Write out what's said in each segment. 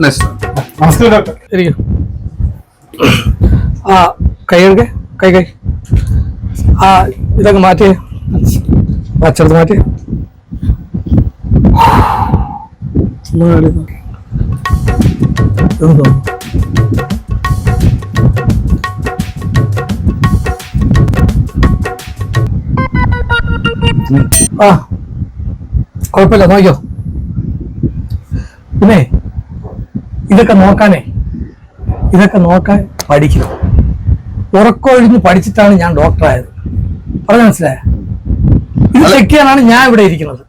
നമസ്കാരം ഡോക്ടർ. ആ കൈ കഴുകെ കൈ ആ ഇതൊക്കെ മാറ്റി അച്ചടത്ത് മാറ്റി ആ കുഴപ്പമില്ല നോക്കിയോ. പിന്നെ ഇതൊക്കെ നോക്കാൻ പഠിക്കണം. ഉറക്കമൊഴിഞ്ഞ് പഠിച്ചിട്ടാണ് ഞാൻ ഡോക്ടറായത്. പറഞ്ഞു മനസ്സിലായ? ഇത് ചെക്ക് ചെയ്യാനാണ് ഞാൻ ഇവിടെ ഇരിക്കുന്നത്.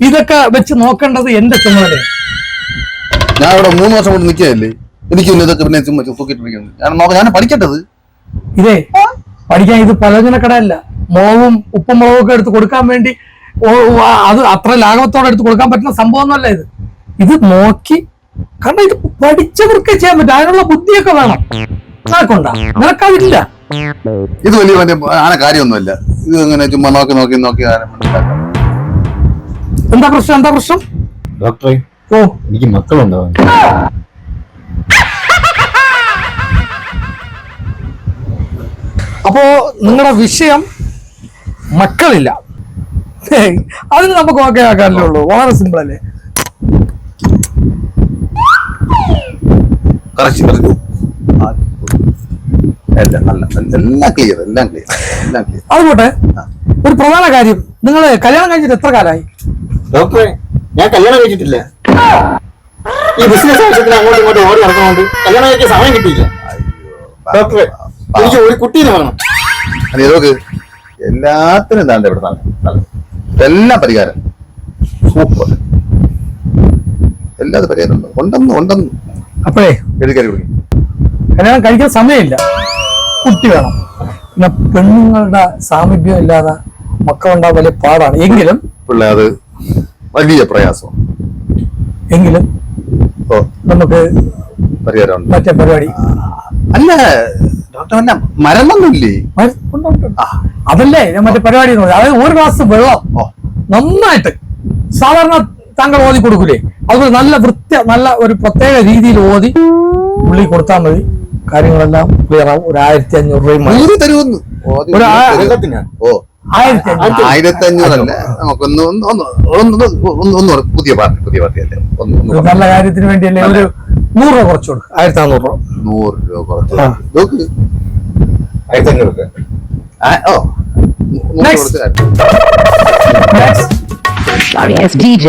ഇതൊക്കെ വെച്ച് നോക്കേണ്ടത് എന്റെ ചുമതലയാണ്. ഞാൻ ഇവിടെ 3 വർഷം കൊണ്ട് നിൽക്കുകയല്ലേ. എനിക്ക് ഇതൊക്കെ പിന്നെ ഞാൻ പഠിക്കേണ്ടത്. ഇതേ പഠിക്കാൻ ഇത് പലചരക്കടയല്ല. മുളകും ഉപ്പും മുളകും ഒക്കെ എടുത്ത് കൊടുക്കാൻ വേണ്ടി അത് അത്ര ലാഘവത്തോടെ എടുത്ത് കൊടുക്കാൻ പറ്റുന്ന സംഭവമൊന്നുമല്ല ഇത്. ഇത് നോക്കി, കാരണം ഇത് പഠിച്ചവർക്ക് ചെയ്യാൻ പറ്റും. അതിനുള്ള ബുദ്ധിയൊക്കെ വേണം. നിനക്കൊണ്ടാ? നിനക്കതില്ല. ഇത് വലിയ ആന കാര്യമൊന്നുമല്ല. ഇത് ഇങ്ങനെ ചുമ്മാ നോക്കി എന്താ പ്രശ്നം? ഡോക്ടറെ, ഓ എനിക്ക് മക്കളുണ്ടാവും. അപ്പോ നിങ്ങളുടെ വിഷയം മക്കളില്ല. അതിന് നമുക്ക് ഓക്കെ ആക്കാനല്ലേ ഉള്ളൂ. വളരെ സിമ്പിൾ അല്ലേ? അതുപോട്ടെ, ഒരു പ്രധാന കാര്യം, നിങ്ങൾ കല്യാണം കഴിച്ചിട്ട് എത്ര കാലമായി? ഡോക്ടറെ, ഞാൻ കല്യാണം കഴിച്ചിട്ടില്ല. ഈ ബിസിനസ് ആവശ്യത്തിന് അങ്ങോട്ടും ഇങ്ങോട്ടും ഓടി നടക്കുന്നതുകൊണ്ട് കല്യാണം കഴിക്കാൻ സമയം കിട്ടിയില്ല. ഡോക്ടറെ, എനിക്ക് ഒരു കുട്ടീനെ വേണം. എല്ലാത്തിനും താണ്ട ഇവിടെ എല്ലാം പരിഹാരം. സൂപ്പർ. എല്ലാതും പരിഹാരം ഉണ്ടെന്ന്. അപ്പോഴേ കല്യാണം കഴിക്കാൻ സമയമില്ല, കുട്ടി വേണം. പിന്നെ പെണ്ണുങ്ങളുടെ സാമീപ്യം ഇല്ലാതെ മക്കളുണ്ടാകാൻ വലിയ പാടാണ്. എങ്കിലും അത് വലിയ പ്രയാസം. എങ്കിലും നമുക്ക് പരിഹാരം മറ്റേ പരിപാടി അല്ല ഡോക്ടർ. മരുന്നൊന്നുമില്ലേ? അതല്ലേ ഞാൻ മറ്റേ പരിപാടി. അതായത് 1 ഗ്ലാസ് വെള്ളം നന്നായിട്ട് സാധാരണ താങ്കൾ ഓതി കൊടുക്കൂലേ, അതുപോലെ നല്ല ഒരു പ്രത്യേക രീതിയിൽ ഓതി പുള്ളി കൊടുത്താൽ മതി. കാര്യങ്ങളെല്ലാം ക്ലിയർ ആവും. 1500 രൂപയും 1500 പുതിയ പാർട്ടി അല്ലേ. നല്ല കാര്യത്തിന് വേണ്ടിയല്ലേ. ഒരു 100 രൂപ കുറച്ചു കൊടുക്കും. 1500 രൂപ. 100 രൂപ കുറച്ച് 1500. Next. Sorry, SDJ.